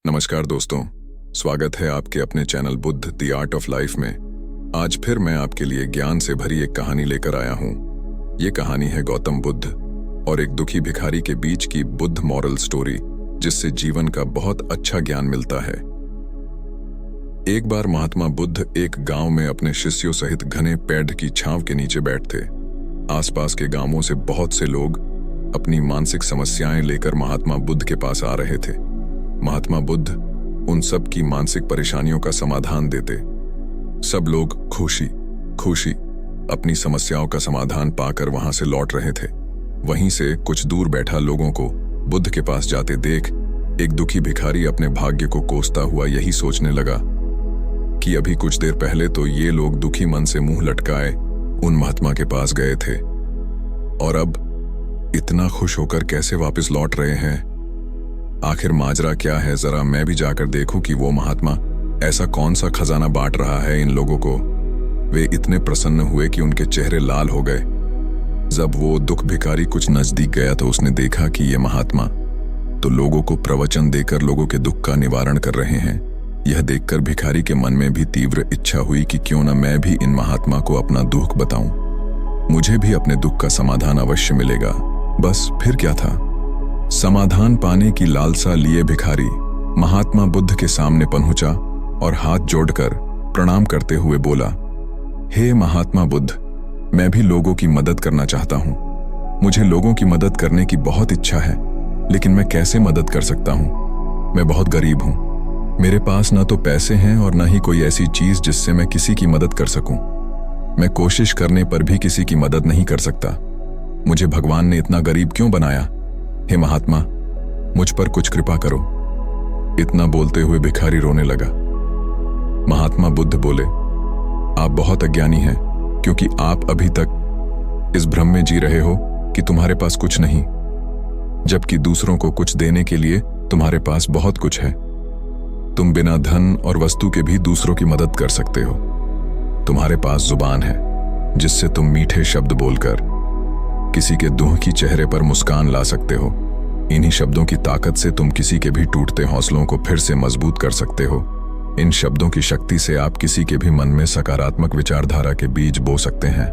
नमस्कार दोस्तों, स्वागत है आपके अपने channel Buddha the art of life में। आज फिर मैं आपके लिए ज्ञान से भरी एक कहानी लेकर आया हूँ। ये कहानी है गौतम बुद्ध और एक दुखी भिखारी के बीच की बुद्ध मॉरल स्टोरी, जिससे जीवन का बहुत अच्छा ज्ञान मिलता है। एक बार महात्मा बुद्ध एक गांव में अपने शिष्यों सहित घने पेड़ की छांव के नीचे बैठे थे। आसपास के गांवों से बहुत से लोग अपनी मानसिक समस्याएं लेकर महात्मा बुद्ध के पास आ रहे थे। महात्मा बुद्ध उन सब की मानसिक परेशानियों का समाधान देते। सब लोग खुशी खुशी अपनी समस्याओं का समाधान पाकर वहां से लौट रहे थे। वहीं से कुछ दूर बैठा लोगों को बुद्ध के पास जाते देख एक दुखी भिखारी अपने भाग्य को कोसता हुआ यही सोचने लगा कि अभी कुछ देर पहले तो ये लोग दुखी मन से मुंह लटकाए उन महात्मा के पास गए थे, और अब इतना खुश होकर कैसे वापस लौट रहे हैं। आखिर माजरा क्या है, जरा मैं भी जाकर देखूं कि वो महात्मा ऐसा कौन सा खजाना बांट रहा है इन लोगों को। वे इतने प्रसन्न हुए कि उनके चेहरे लाल हो गए। जब वो दुख भिखारी कुछ नजदीक गया तो उसने देखा कि ये महात्मा तो लोगों को प्रवचन देकर लोगों के दुख का निवारण कर रहे हैं। यह देखकर भिखारी के मन में भी तीव्र इच्छा हुई कि क्यों न मैं भी इन महात्मा को अपना दुख बताऊं। मुझे भी अपने दुख का समाधान अवश्य मिलेगा। बस फिर क्या था। समाधान पाने की लालसा लिए भिखारी महात्मा बुद्ध के सामने पहुंचा और हाथ जोड़कर प्रणाम करते हुए बोला, हे महात्मा बुद्ध, मैं भी लोगों की मदद करना चाहता हूं। मुझे लोगों की मदद करने की बहुत इच्छा है, लेकिन मैं कैसे मदद कर सकता हूं। मैं बहुत गरीब हूं। मेरे पास ना तो पैसे हैं और ना ही कोई ऐसी चीज जिससे मैं किसी की मदद कर सकूं। मैं कोशिश करने पर भी किसी की मदद नहीं कर सकता। मुझे भगवान ने इतना गरीब क्यों बनाया। हे महात्मा, मुझ पर कुछ कृपा करो। इतना बोलते हुए भिखारी रोने लगा। महात्मा बुद्ध बोले, आप बहुत अज्ञानी हैं, क्योंकि आप अभी तक इस भ्रम में जी रहे हो कि तुम्हारे पास कुछ नहीं, जबकि दूसरों को कुछ देने के लिए तुम्हारे पास बहुत कुछ है। तुम बिना धन और वस्तु के भी दूसरों की मदद कर सकते हो। तुम्हारे पास जुबान है जिससे तुम मीठे शब्द बोलकर किसी के दुख की चेहरे पर मुस्कान ला सकते हो। इन्हीं शब्दों की ताकत से तुम किसी के भी टूटते हौसलों को फिर से मजबूत कर सकते हो। इन शब्दों की शक्ति से आप किसी के भी मन में सकारात्मक विचारधारा के बीज बो सकते हैं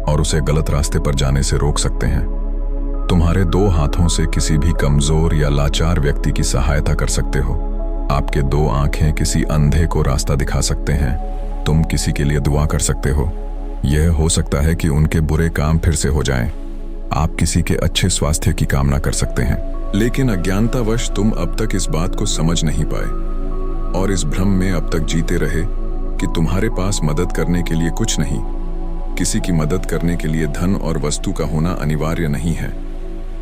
और उसे गलत रास्ते पर जाने से रोक सकते हैं। तुम्हारे दो हाथों से किसी भी कमजोर या लाचार व्यक्ति की सहायता कर सकते हो। आपके दो आंखें किसी अंधे को रास्ता दिखा सकते हैं। तुम किसी के लिए दुआ कर सकते हो। यह हो सकता है कि उनके बुरे काम फिर से हो जाएं। आप किसी के अच्छे स्वास्थ्य की कामना कर सकते हैं, लेकिन अज्ञानतावश तुम अब तक इस बात को समझ नहीं पाए और इस भ्रम में अब तक जीते रहे कि तुम्हारे पास मदद करने के लिए कुछ नहीं। किसी की मदद करने के लिए धन और वस्तु का होना अनिवार्य नहीं है।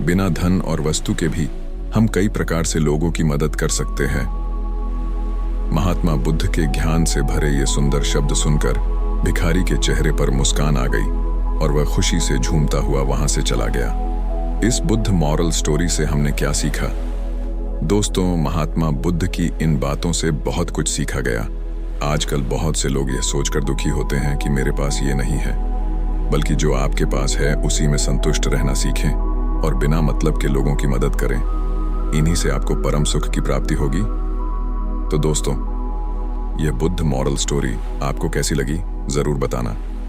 बिना धन और वस्तु के भी हम कई प्रकार से लोगों की मदद कर सकते हैं। महात्मा बुद्ध के ज्ञान से भरे ये सुंदर शब्द सुनकर भिखारी के चेहरे पर मुस्कान आ गई और वह खुशी से झूमता हुआ वहां से चला गया। इस बुद्ध मॉरल स्टोरी से हमने क्या सीखा? दोस्तों, महात्मा बुद्ध की इन बातों से बहुत कुछ सीखा गया। आजकल बहुत से लोग यह सोचकर दुखी होते हैं कि मेरे पास ये नहीं है, बल्कि जो आपके पास है उसी में संतुष्ट रहना सीखें और बिना मतलब के लोगों की मदद करें। इन्हीं से आपको परम सुख की प्राप्ति होगी। तो दोस्तों, यह बुद्ध मॉरल स्टोरी आपको कैसी लगी, जरूर बताना।